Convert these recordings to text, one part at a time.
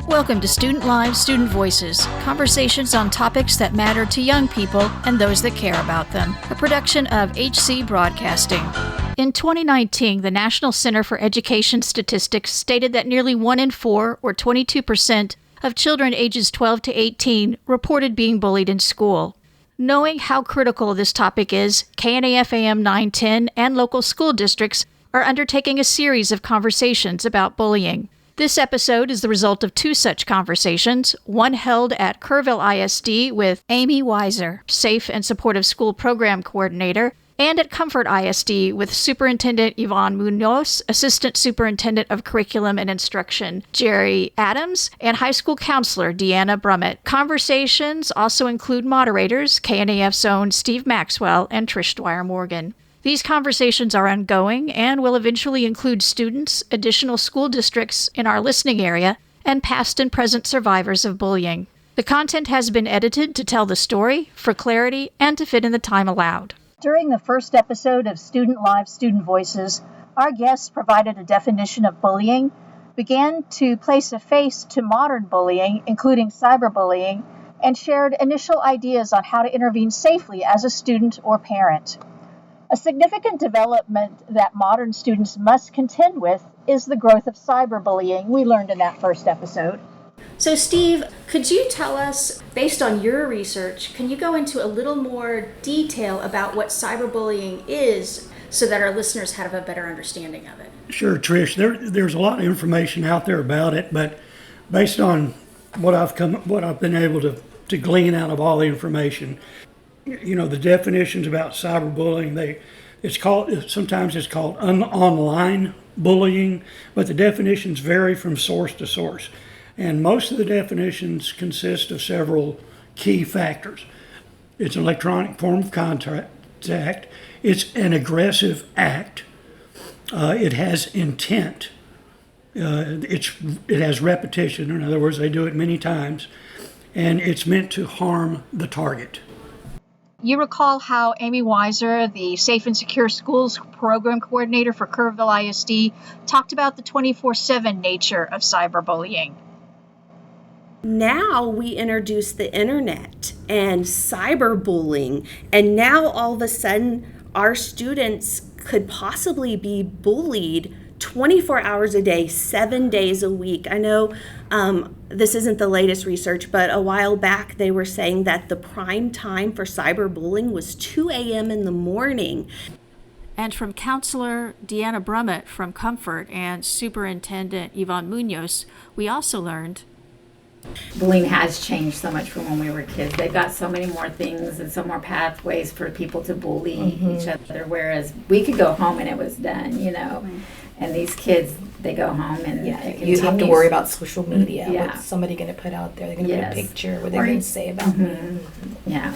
Welcome to Student Live, Student Voices, conversations on topics that matter to young people and those that care about them, a production of HC Broadcasting. In 2019, the National Center for Education Statistics stated that nearly 1 in 4, or 22%, of children ages 12 to 18 reported being bullied in school. Knowing how critical this topic is, KNAF AM 910 and local school districts are undertaking a series of conversations about bullying. This episode is the result of 2 such conversations, one held at Kerrville ISD with Amy Weiser, Safe and Supportive School Program Coordinator, and at Comfort ISD with Superintendent Yvonne Munoz, Assistant Superintendent of Curriculum and Instruction Jerry Adams, and High School Counselor Deanna Brummett. Conversations also include moderators KNAF's own Steve Maxwell and Trish Dwyer-Morgan. These conversations are ongoing and will eventually include students, additional school districts in our listening area, and past and present survivors of bullying. The content has been edited to tell the story, for clarity, and to fit in the time allowed. During the first episode of Student Live, Student Voices, our guests provided a definition of bullying, began to place a face to modern bullying, including cyberbullying, and shared initial ideas on how to intervene safely as a student or parent. A significant development that modern students must contend with is the growth of cyberbullying, we learned in that first episode. So Steve, could you tell us, based on your research, can you go into a little more detail about what cyberbullying is so that our listeners have a better understanding of it? Sure, Trish. There's a lot of information out there about it, but based on what I've been able to glean out of all the information, you know, the definitions about cyberbullying, sometimes it's called online bullying, but the definitions vary from source to source. And most of the definitions consist of several key factors. It's an electronic form of contact. It's an aggressive act. It has intent. It has repetition. In other words, they do it many times. And it's meant to harm the target. You recall how Amy Weiser, the Safe and Secure Schools Program Coordinator for Kerrville ISD, talked about the 24/7 nature of cyberbullying. Now we introduce the internet and cyberbullying, and now all of a sudden our students could possibly be bullied 24 hours a day, 7 days a week. I know this isn't the latest research, but a while back they were saying that the prime time for cyberbullying was 2 a.m. in the morning. And from Counselor Deanna Brummett from Comfort and Superintendent Yvonne Munoz, we also learned bullying has changed so much from when we were kids. They've got so many more things and so more pathways for people to bully each other, whereas we could go home and it was done, you know. Right. And these kids, they go home and you have to worry about social media. Yeah. What's somebody going to put out there? They're going to put a picture. What they're going to say about me. Yeah.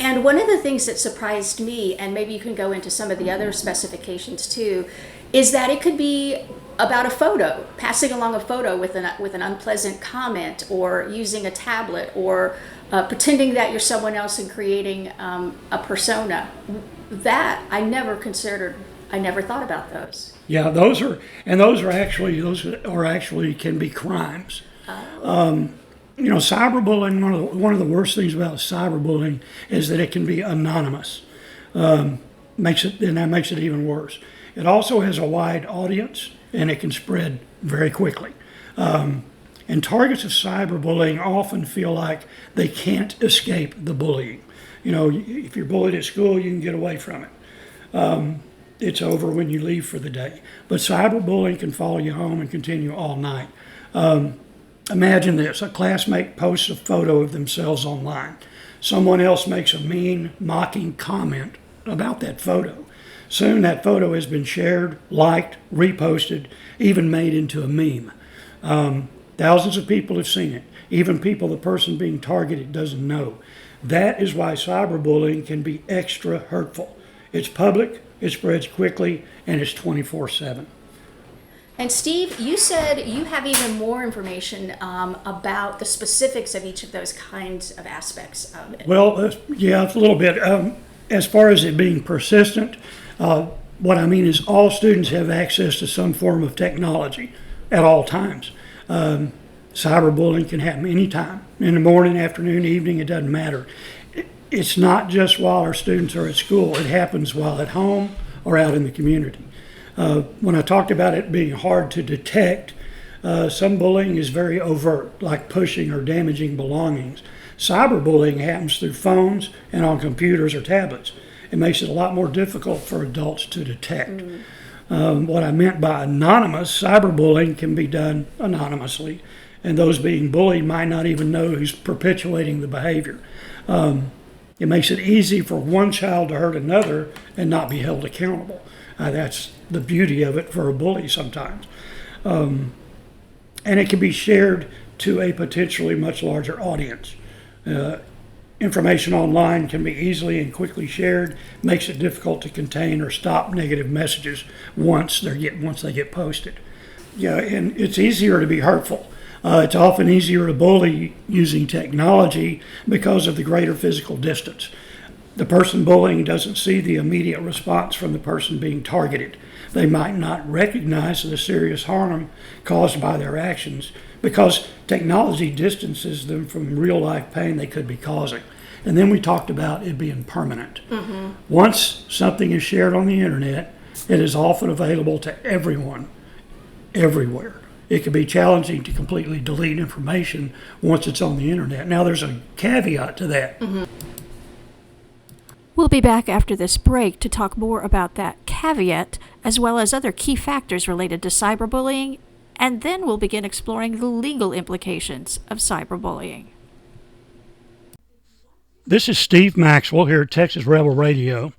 And one of the things that surprised me, and maybe you can go into some of the other specifications too, is that it could be about a photo, passing along a photo with an unpleasant comment, or using a tablet, or pretending that you're someone else and creating a persona. That I never considered. I never thought about those. Yeah, those are actually can be crimes. You know, cyberbullying. One of the worst things about cyberbullying is that it can be anonymous. Makes it even worse. It also has a wide audience, and it can spread very quickly. And targets of cyberbullying often feel like they can't escape the bullying. You know, if you're bullied at school, you can get away from it. It's over when you leave for the day. But cyberbullying can follow you home and continue all night. Imagine this: a classmate posts a photo of themselves online. Someone else makes a mean, mocking comment about that photo. Soon that photo has been shared, liked, reposted, even made into a meme. Thousands of people have seen it, even people the person being targeted doesn't know. That is why cyberbullying can be extra hurtful. It's public, it spreads quickly, and it's 24/7. And Steve, you said you have even more information about the specifics of each of those kinds of aspects of it. Well, yeah, it's a little bit. As far as it being persistent, what I mean is all students have access to some form of technology at all times. Cyberbullying can happen anytime, in the morning, afternoon, evening, it doesn't matter. It's not just while our students are at school, it happens while at home or out in the community. When I talked about it being hard to detect, some bullying is very overt, like pushing or damaging belongings. Cyberbullying happens through phones and on computers or tablets. It makes it a lot more difficult for adults to detect. What I meant by anonymous, cyberbullying can be done anonymously, and those being bullied might not even know who's perpetuating the behavior. It makes it easy for one child to hurt another and not be held accountable. That's the beauty of it for a bully sometimes. And it can be shared to a potentially much larger audience. Information online can be easily and quickly shared, makes it difficult to contain or stop negative messages once they get posted. Yeah, and it's easier to be hurtful. It's often easier to bully using technology because of the greater physical distance. The person bullying doesn't see the immediate response from the person being targeted. They might not recognize the serious harm caused by their actions because technology distances them from real life pain they could be causing. And then we talked about it being permanent. Once something is shared on the internet, it is often available to everyone, everywhere. It can be challenging to completely delete information once it's on the internet. Now, there's a caveat to that. We'll be back after this break to talk more about that caveat, as well as other key factors related to cyberbullying, and then we'll begin exploring the legal implications of cyberbullying. This is Steve Maxwell here at Texas Rebel Radio,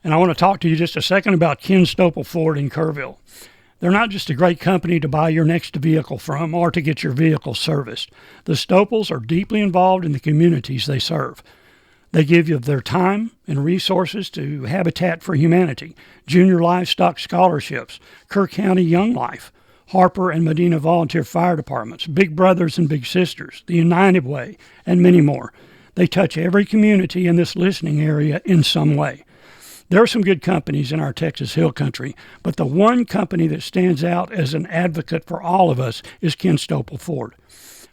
and I want to talk to you just a second about Ken Stopel Ford in Kerrville. They're not just a great company to buy your next vehicle from or to get your vehicle serviced. The Stopels are deeply involved in the communities they serve. They give you their time and resources to Habitat for Humanity, Junior Livestock Scholarships, Kerr County Young Life, Harper and Medina Volunteer Fire Departments, Big Brothers and Big Sisters, the United Way, and many more. They touch every community in this listening area in some way. There are some good companies in our Texas Hill Country, but the one company that stands out as an advocate for all of us is Ken Stopel Ford.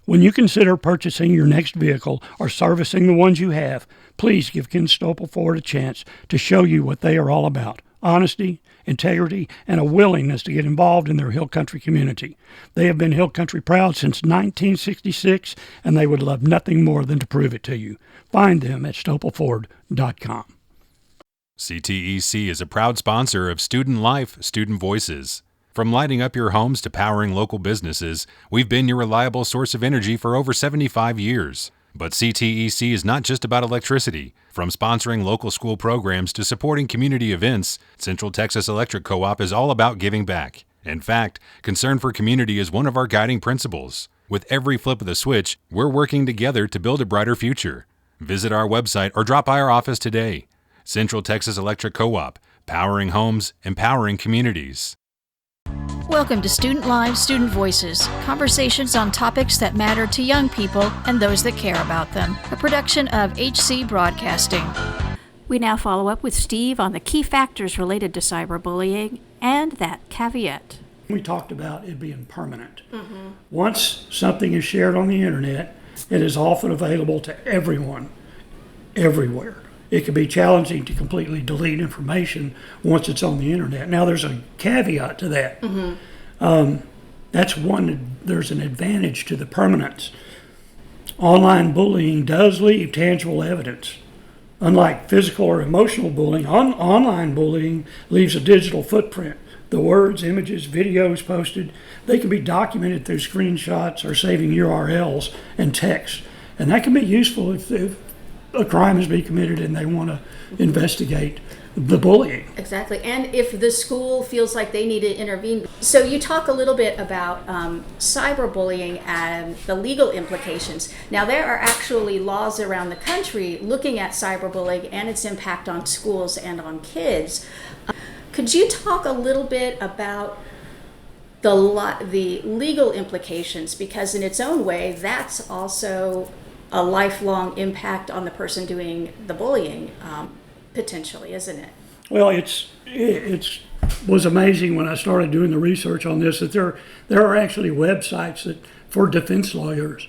When you consider purchasing your next vehicle or servicing the ones you have, please give Ken Stopel Ford a chance to show you what they are all about: honesty, integrity, and a willingness to get involved in their Hill Country community. They have been Hill Country proud since 1966, and they would love nothing more than to prove it to you. Find them at stopelford.com. CTEC is a proud sponsor of Student Life, Student Voices. From lighting up your homes to powering local businesses, we've been your reliable source of energy for over 75 years. But CTEC is not just about electricity. From sponsoring local school programs to supporting community events, Central Texas Electric Co-op is all about giving back. In fact, concern for community is one of our guiding principles. With every flip of the switch, we're working together to build a brighter future. Visit our website or drop by our office today. Central Texas Electric Co-op, powering homes, empowering communities. Welcome to Student Lives, Student Voices, conversations on topics that matter to young people and those that care about them, a production of HC Broadcasting. We now follow up with Steve on the key factors related to cyberbullying and that caveat. We talked about it being permanent. Once something is shared on the internet, it is often available to everyone, everywhere. It can be challenging to completely delete information once it's on the internet. Now, there's a caveat to that. There's an advantage to the permanence. Online bullying does leave tangible evidence. Unlike physical or emotional bullying, online bullying leaves a digital footprint. The words, images, videos posted, they can be documented through screenshots or saving URLs and text. And that can be useful if a crime has been committed and they want to investigate the bullying. Exactly, and if the school feels like they need to intervene. So you talk a little bit about cyberbullying and the legal implications. Now, there are actually laws around the country looking at cyberbullying and its impact on schools and on kids. Could you talk a little bit about the legal implications? Because in its own way, that's also a lifelong impact on the person doing the bullying, potentially, isn't it? Well, it was amazing when I started doing the research on this that there are actually websites that for defense lawyers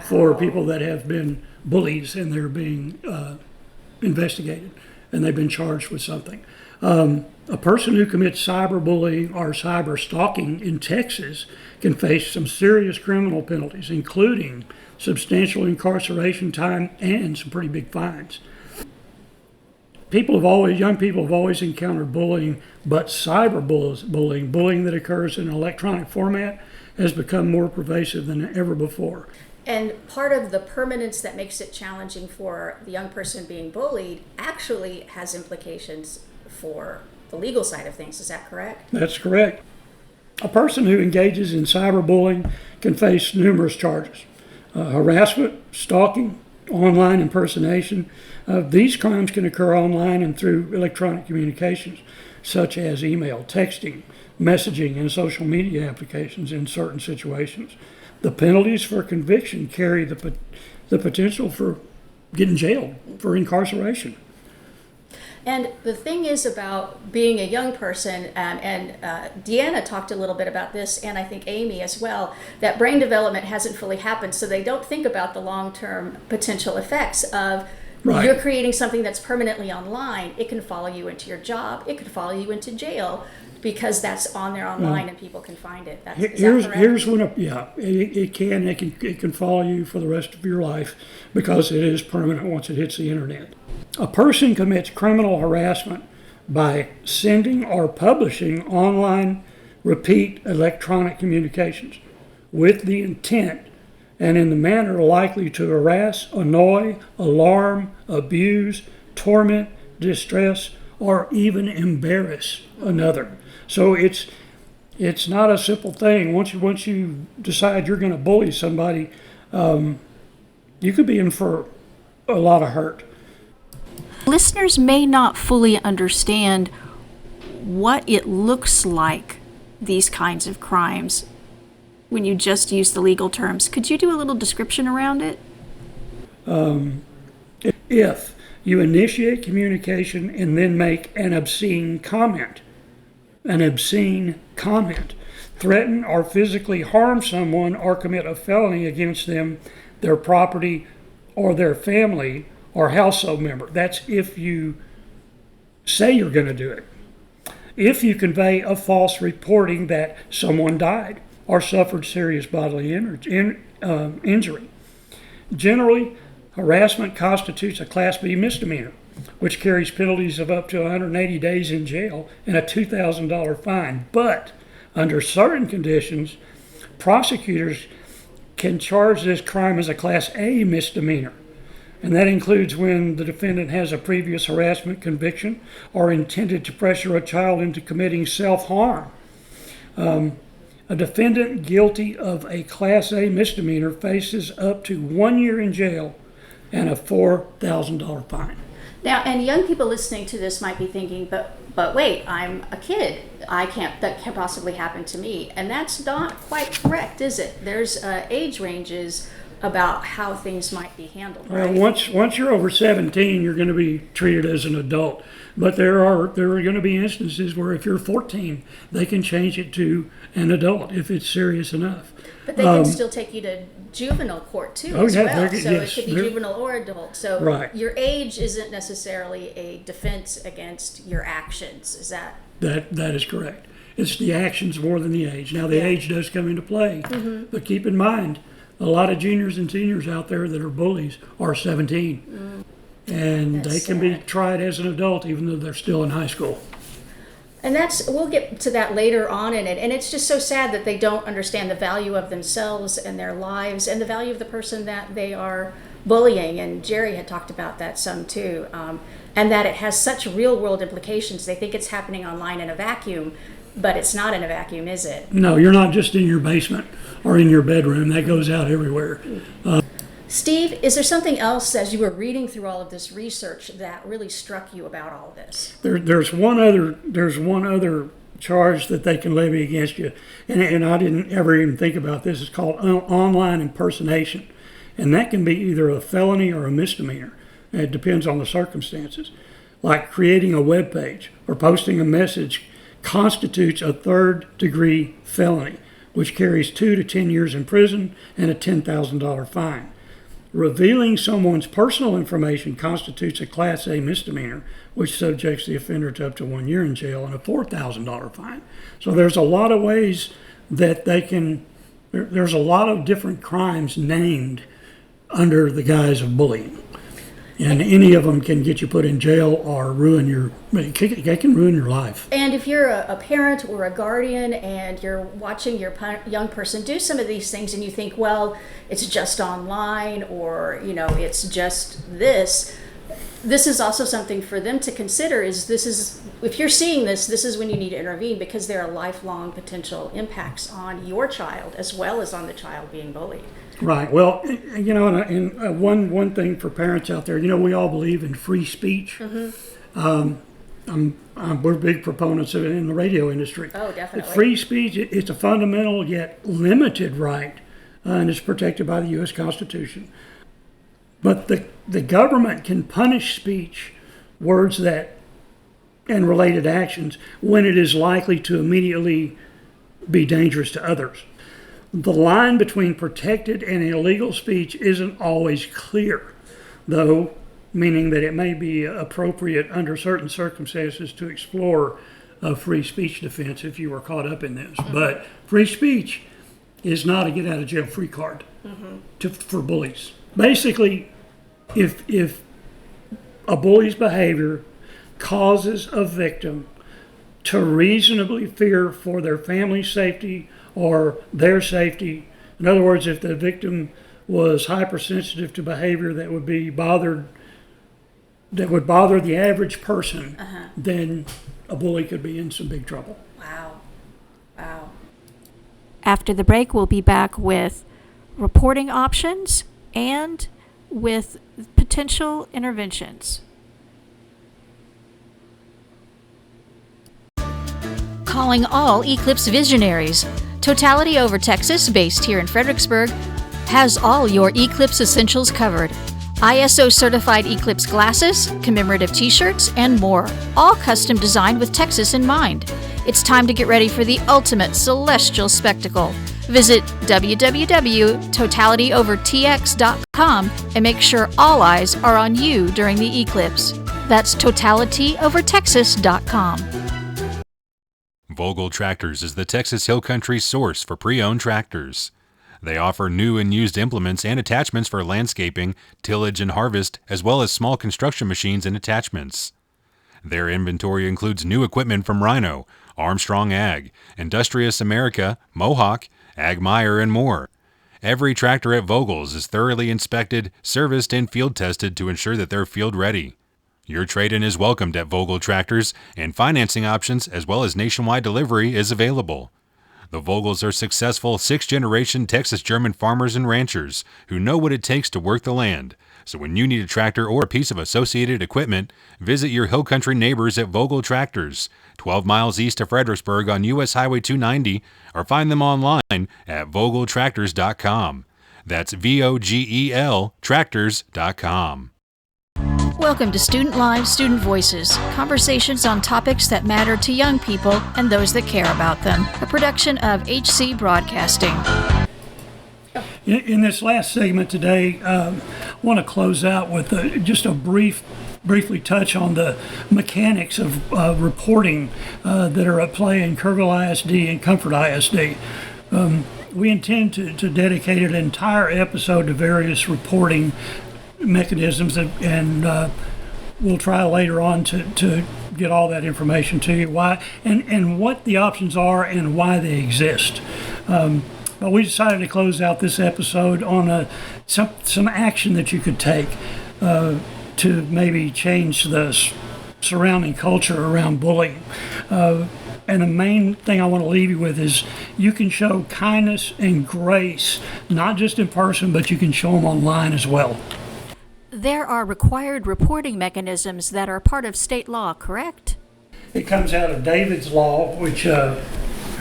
for people that have been bullies and they're being investigated and they've been charged with something. A person who commits cyberbullying or cyber stalking in Texas can face some serious criminal penalties, including substantial incarceration time and some pretty big fines. Young people have always encountered bullying, but cyberbullying, bullying that occurs in an electronic format, has become more pervasive than ever before. And part of the permanence that makes it challenging for the young person being bullied actually has implications for the legal side of things. Is that correct? That's correct. A person who engages in cyberbullying can face numerous charges. Harassment, stalking, online impersonation. These crimes can occur online and through electronic communications, such as email, texting, messaging, and social media applications in certain situations. The penalties for conviction carry the potential for getting jailed, for incarceration. And the thing is about being a young person, and Deanna talked a little bit about this, and I think Amy as well, that brain development hasn't fully happened, so they don't think about the long-term potential effects of you're creating something that's permanently online. It can follow you into your job. It could follow you into jail because that's on there online and people can find it. Here's when it can follow you for the rest of your life because it is permanent once it hits the internet. A person commits criminal harassment by sending or publishing online repeat electronic communications with the intent and in the manner likely to harass, annoy, alarm, abuse, torment, distress, or even embarrass another. So it's not a simple thing. Once you decide you're going to bully somebody, you could be in for a lot of hurt. Listeners may not fully understand what it looks like, these kinds of crimes, when you just use the legal terms. Could you do a little description around it? If you initiate communication and then make an obscene comment, threaten or physically harm someone or commit a felony against them, their property, or their family or household member. That's if you say you're going to do it. If you convey a false reporting that someone died or suffered serious bodily injury. Generally, harassment constitutes a Class B misdemeanor, which carries penalties of up to 180 days in jail and a $2,000 fine. But under certain conditions, prosecutors can charge this crime as a Class A misdemeanor. And that includes when the defendant has a previous harassment conviction or intended to pressure a child into committing self-harm. A defendant guilty of a Class A misdemeanor faces up to 1 year in jail and a $4,000 fine. Now, and young people listening to this might be thinking, but wait, I'm a kid. That can't possibly happen to me. And that's not quite correct, is it? There's age ranges about how things might be handled. Well, right? once you're over 17, you're going to be treated as an adult. But there are going to be instances where if you're 14, they can change it to an adult if it's serious enough. But they can still take you to juvenile court too as well. So it could be juvenile or adult. So your age isn't necessarily a defense against your actions. Is that? That is correct. It's the actions more than the age. Now the age does come into play, but keep in mind, a lot of juniors and seniors out there that are bullies are 17. And they can be tried as an adult even though they're still in high school. And we'll get to that later on in it. And it's just so sad that they don't understand the value of themselves and their lives and the value of the person that they are bullying. And Jerry had talked about that some too. And that it has such real world implications. They think it's happening online in a vacuum, but it's not in a vacuum, is it? No, you're not just in your basement or in your bedroom. That goes out everywhere. Steve, is there something else as you were reading through all of this research that really struck you about all of this? There's one other charge that they can levy against you, and I didn't ever even think about this. It's called online impersonation, and that can be either a felony or a misdemeanor. It depends on the circumstances. Like creating a web page or posting a message constitutes a third-degree felony, which carries 2 to 10 years in prison and a $10,000 fine. Revealing someone's personal information constitutes a Class A misdemeanor, which subjects the offender to up to 1 year in jail and a $4,000 fine. So there's a lot of ways that there's a lot of different crimes named under the guise of bullying. And any of them can get you put in jail or they can ruin your life. And if you're a parent or a guardian and you're watching your young person do some of these things and you think, well, it's just online or, it's just this is also something for them to consider if you're seeing this is when you need to intervene, because there are lifelong potential impacts on your child as well as on the child being bullied. Right. Well, and one thing for parents out there, we all believe in free speech. Mm-hmm. We're big proponents of it in the radio industry. Oh, definitely. Free speech, it's a fundamental yet limited right, and it's protected by the U.S. Constitution. But the government can punish speech, words and related actions when it is likely to immediately be dangerous to others. The line between protected and illegal speech isn't always clear, though, meaning that it may be appropriate under certain circumstances to explore a free speech defense if you were caught up in this. Mm-hmm. But free speech is not a get out of jail free card for bullies. Basically, if a bully's behavior causes a victim to reasonably fear for their family's safety or their safety. In other words, if the victim was hypersensitive to behavior that would bother the average person, then a bully could be in some big trouble. Wow. After the break, we'll be back with reporting options and with potential interventions. Calling all Eclipse visionaries. Totality Over Texas, based here in Fredericksburg, has all your Eclipse essentials covered. ISO certified Eclipse glasses, commemorative t-shirts, and more, all custom designed with Texas in mind. It's time to get ready for the ultimate celestial spectacle. Visit www.totalityovertx.com and make sure all eyes are on you during the eclipse. That's totalityovertexas.com. Vogel Tractors is the Texas Hill Country source for pre-owned tractors. They offer new and used implements and attachments for landscaping, tillage, and harvest, as well as small construction machines and attachments. Their inventory includes new equipment from Rhino, Armstrong Ag, Industrious America, Mohawk, Agmeyer, and more. Every tractor at Vogel's is thoroughly inspected, serviced, and field tested to ensure that they're field ready. Your trade-in is welcomed at Vogel Tractors, and financing options as well as nationwide delivery is available. The Vogels are successful 6th-generation Texas German farmers and ranchers who know what it takes to work the land. So when you need a tractor or a piece of associated equipment, visit your Hill Country neighbors at Vogel Tractors, 12 miles east of Fredericksburg on U.S. Highway 290, or find them online at vogeltractors.com. That's VOGEL tractors.com. Welcome to Student Live, Student Voices, conversations on topics that matter to young people and those that care about them. A production of HC Broadcasting. In this last segment today, I want to close out with just a briefly touch on the mechanics of reporting that are at play in Kerrville ISD and Comfort ISD. We intend to dedicate an entire episode to various reporting mechanisms, and we'll try later on to get all that information to you, why and what the options are and why they exist. But we decided to close out this episode on some action that you could take to maybe change the surrounding culture around bullying. And the main thing I want to leave you with is you can show kindness and grace, not just in person, but you can show them online as well. There are required reporting mechanisms that are part of state law, correct? It comes out of David's Law, which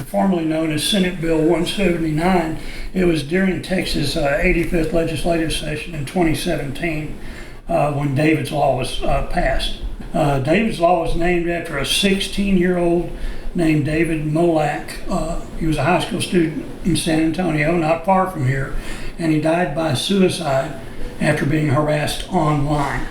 formerly known as Senate Bill 179. It was during Texas' 85th legislative session in 2017 when David's Law was passed. David's Law was named after a 16-year-old named David Molak. He was a high school student in San Antonio, not far from here, and he died by suicide after being harassed online.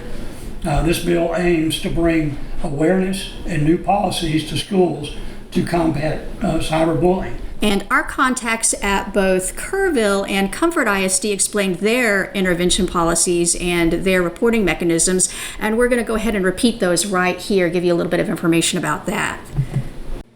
This bill aims to bring awareness and new policies to schools to combat cyberbullying. And our contacts at both Kerrville and Comfort ISD explained their intervention policies and their reporting mechanisms, and we're going to go ahead and repeat those right here, give you a little bit of information about that.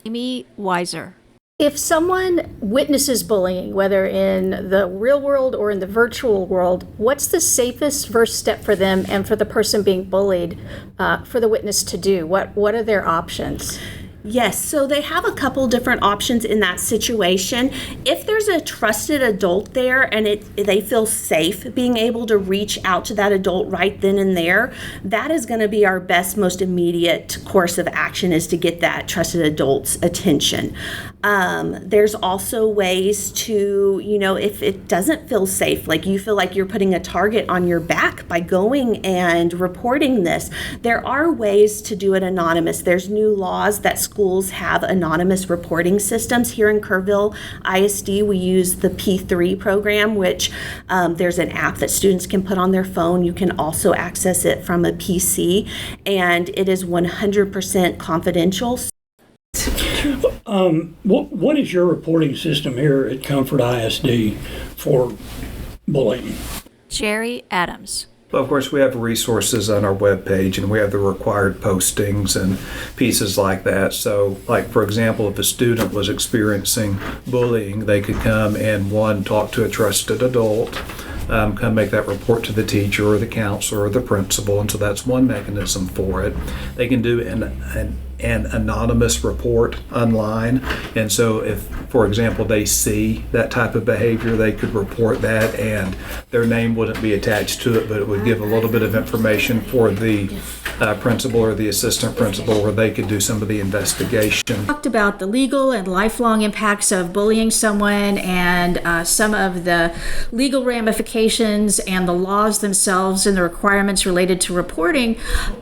Amy Weiser. If someone witnesses bullying, whether in the real world or in the virtual world, what's the safest first step for them and for the person being bullied for the witness to do? What are their options? Yes, so they have a couple different options in that situation. If there's a trusted adult there and they feel safe being able to reach out to that adult right then and there, that is going to be our best, most immediate course of action, is to get that trusted adult's attention. There's also ways to, if it doesn't feel safe, like you feel like you're putting a target on your back by going and reporting this, there are ways to do it anonymous. There's new laws that schools have anonymous reporting systems. Here in Kerrville ISD, we use the P3 program, which there's an app that students can put on their phone. You can also access it from a PC, and it is 100% confidential. What is your reporting system here at Comfort ISD for bullying? Jerry Adams. Well, of course, we have resources on our webpage, and we have the required postings and pieces like that. So, like, for example, if a student was experiencing bullying, they could come and, one, talk to a trusted adult, come make that report to the teacher or the counselor or the principal, and so that's one mechanism for it. They can do an anonymous report online, and so if, for example, they see that type of behavior, they could report that, and their name wouldn't be attached to it, but it would give a little bit of information for the principal or the assistant principal, where they could do some of the investigation. Talked about the legal and lifelong impacts of bullying someone and some of the legal ramifications and the laws themselves and the requirements related to reporting,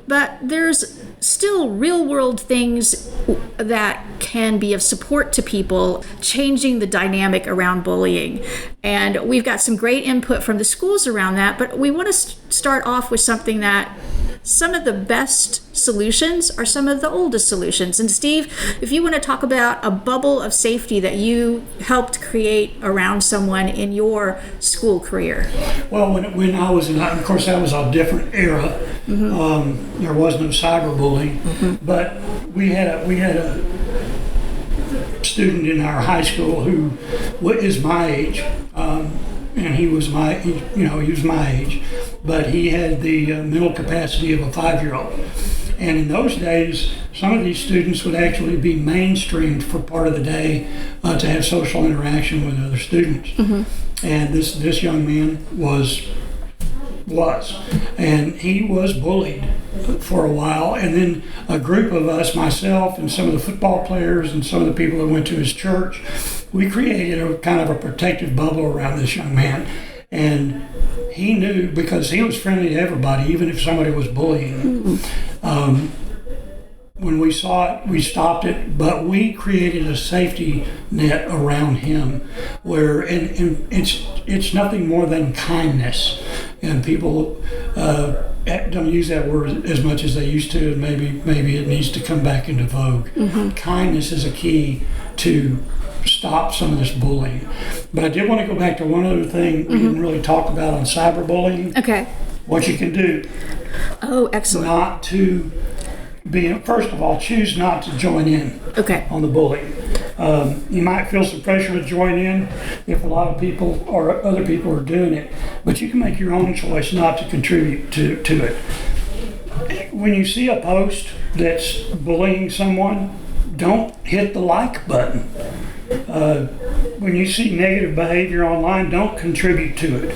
but there's still real world things that can be of support to people, changing the dynamic around bullying. And we've got some great input from the schools around that, but we want to start off with something that some of the best solutions are some of the oldest solutions. And Steve, if you want to talk about a bubble of safety that you helped create around someone in your school career. Well, when I was of course that was a different era. Mm-hmm. There was no cyberbullying, mm-hmm. but we had a student in our high school who is my age, and he was my age, but he had the mental capacity of a 5-year-old. And in those days, some of these students would actually be mainstreamed for part of the day to have social interaction with other students. Mm-hmm. And this young man was, and he was bullied for a while. And then a group of us, myself and some of the football players and some of the people that went to his church, we created a kind of a protective bubble around this young man. And he knew, because he was friendly to everybody, even if somebody was bullying him. When we saw it, we stopped it, but we created a safety net around him where, and it's nothing more than kindness. And people don't use that word as much as they used to, and maybe it needs to come back into vogue. Mm-hmm. Kindness is a key to stop some of this bullying. But I did want to go back to one other thing we didn't really talk about on cyberbullying. Okay. What you can do. Oh, excellent. Not to first of all, choose not to join in on the bullying. You might feel some pressure to join in if a lot of people or other people are doing it, but you can make your own choice not to contribute to it. When you see a post that's bullying someone, don't hit the like button. When you see negative behavior online, don't contribute to it.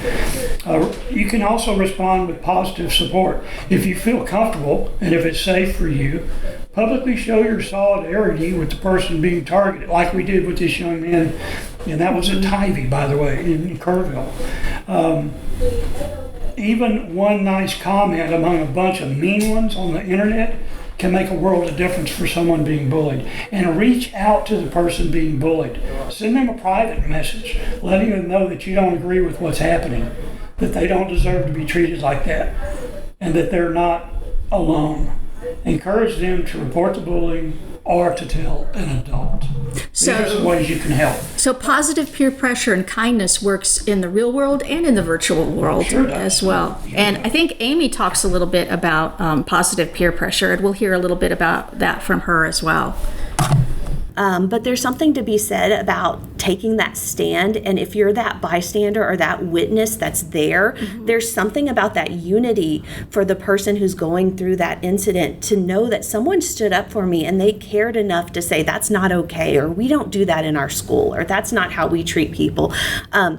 You can also respond with positive support. If you feel comfortable and if it's safe for you, publicly show your solidarity with the person being targeted, like we did with this young man, and that was at Tivy, by the way, in Kerrville. Even one nice comment among a bunch of mean ones on the internet can make a world of difference for someone being bullied. And reach out to the person being bullied. Send them a private message, letting them know that you don't agree with what's happening, that they don't deserve to be treated like that, and that they're not alone. Encourage them to report the bullying or to tell an adult. These are some ways you can help. So positive peer pressure and kindness works in the real world and in the virtual world as well. And I think Amy talks a little bit about positive peer pressure, and we'll hear a little bit about that from her as well. But there's something to be said about taking that stand, and if you're that bystander or that witness that's there, there's something about that unity for the person who's going through that incident to know that someone stood up for me and they cared enough to say that's not okay, or we don't do that in our school, or that's not how we treat people.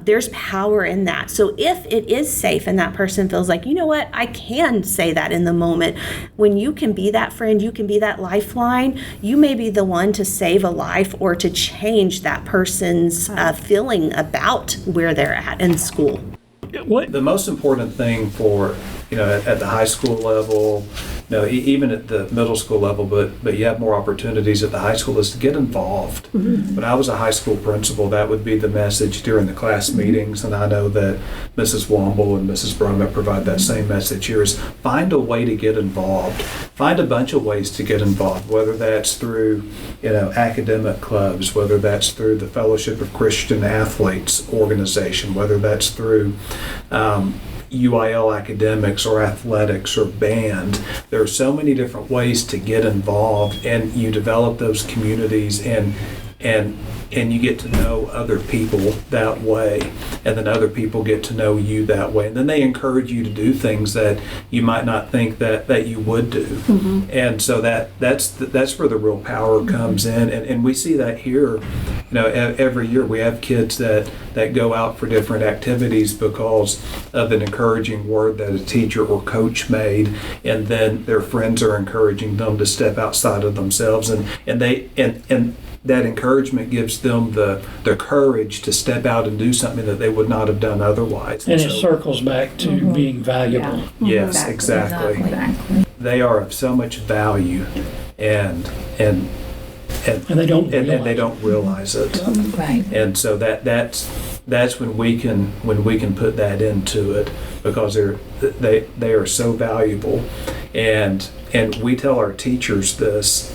There's power in that. So if it is safe and that person feels like, you know what, I can say that in the moment, when you can be that friend, you can be that lifeline, you may be the one to save a life or to change that person's feeling about where they're at in school. The most important thing for, at the high school level, even at the middle school level, but you have more opportunities at the high school, is to get involved. When I was a high school principal, that would be the message during the class meetings, and I know that Mrs. Womble and Mrs. Brumett provide that same message here, is find a way to get involved. Find a bunch of ways to get involved, whether that's through, academic clubs, whether that's through the Fellowship of Christian Athletes organization, whether that's through UIL academics or athletics or band. There are so many different ways to get involved, and you develop those communities and you get to know other people that way, and then other people get to know you that way, and then they encourage you to do things that you might not think that you would do. And so that's where the real power comes in, and we see that here. Every year we have kids that go out for different activities because of an encouraging word that a teacher or coach made, and then their friends are encouraging them to step outside of themselves, and that encouragement gives them the courage to step out and do something that they would not have done otherwise. And it circles back to being valuable. Yeah. Yes, exactly. They are of so much value, and they don't realize it. Right. And so that's when we can put that into it, because they are so valuable, and we tell our teachers this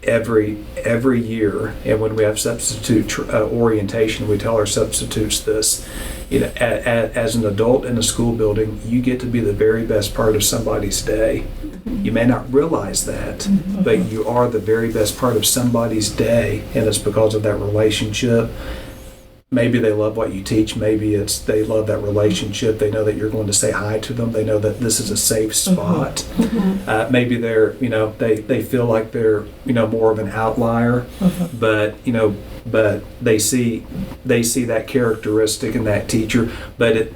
every year, and when we have substitute orientation, we tell our substitutes this. As an adult in a school building, you get to be the very best part of somebody's day. You may not realize that, but you are the very best part of somebody's day, and it's because of that relationship. Maybe they love what you teach. Maybe it's they love that relationship. They know that you're going to say hi to them. They know that this is a safe spot. Maybe they're, they feel like they're, more of an outlier, but they see that characteristic in that teacher. But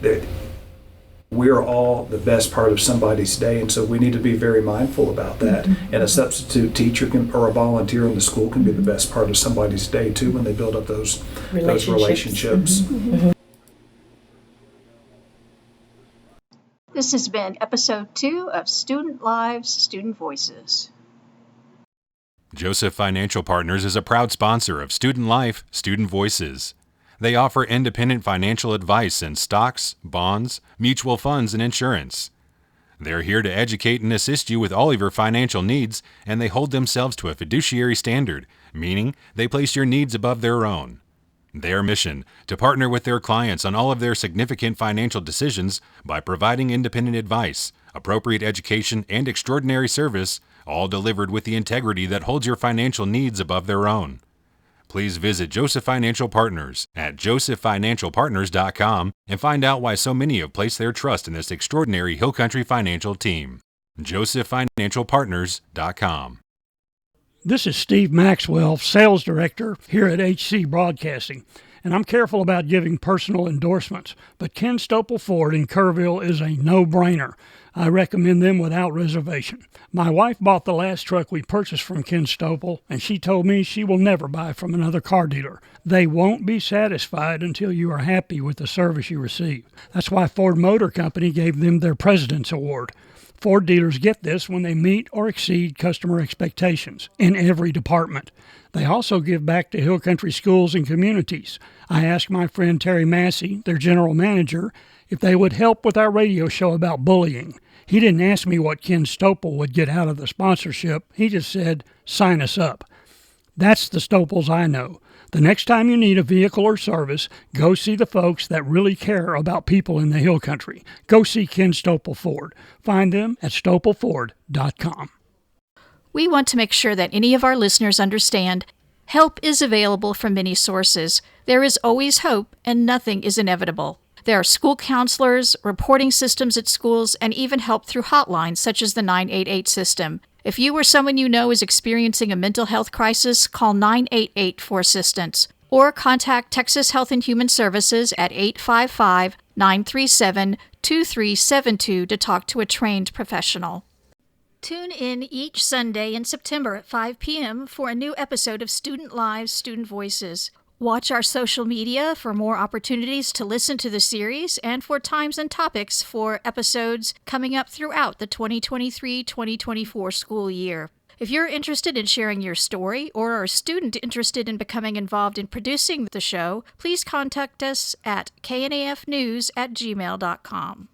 we're all the best part of somebody's day, and so we need to be very mindful about that. And a substitute teacher or a volunteer in the school can be the best part of somebody's day too, when they build up those relationships. This has been episode 2 of Student Lives, Student Voices. Joseph Financial Partners is a proud sponsor of Student Life, Student Voices. They offer independent financial advice in stocks, bonds, mutual funds, and insurance. They're here to educate and assist you with all of your financial needs, and they hold themselves to a fiduciary standard, meaning they place your needs above their own. Their mission, to partner with their clients on all of their significant financial decisions by providing independent advice, appropriate education, and extraordinary service, all delivered with the integrity that holds your financial needs above their own. Please visit Joseph Financial Partners at josephfinancialpartners.com and find out why so many have placed their trust in this extraordinary Hill Country financial team. josephfinancialpartners.com. This is Steve Maxwell, Sales Director here at HC Broadcasting, and I'm careful about giving personal endorsements, but Ken Stopel Ford in Kerrville is a no-brainer. I recommend them without reservation. My wife bought the last truck we purchased from Ken Stopel, and she told me she will never buy from another car dealer. They won't be satisfied until you are happy with the service you receive. That's why Ford Motor Company gave them their President's Award. Ford dealers get this when they meet or exceed customer expectations in every department. They also give back to Hill Country schools and communities. I asked my friend Terry Massey, their general manager, if they would help with our radio show about bullying. He didn't ask me what Ken Stopel would get out of the sponsorship. He just said, sign us up. That's the Stopels I know. The next time you need a vehicle or service, go see the folks that really care about people in the Hill Country. Go see Ken Stopel Ford. Find them at stopelford.com. We want to make sure that any of our listeners understand help is available from many sources. There is always hope, and nothing is inevitable. There are school counselors, reporting systems at schools, and even help through hotlines such as the 988 system. If you or someone you know is experiencing a mental health crisis, call 988 for assistance, or contact Texas Health and Human Services at 855-937-2372 to talk to a trained professional. Tune in each Sunday in September at 5 p.m. for a new episode of Student Lives, Student Voices. Watch our social media for more opportunities to listen to the series and for times and topics for episodes coming up throughout the 2023-2024 school year. If you're interested in sharing your story or are a student interested in becoming involved in producing the show, please contact us at knafnews@gmail.com.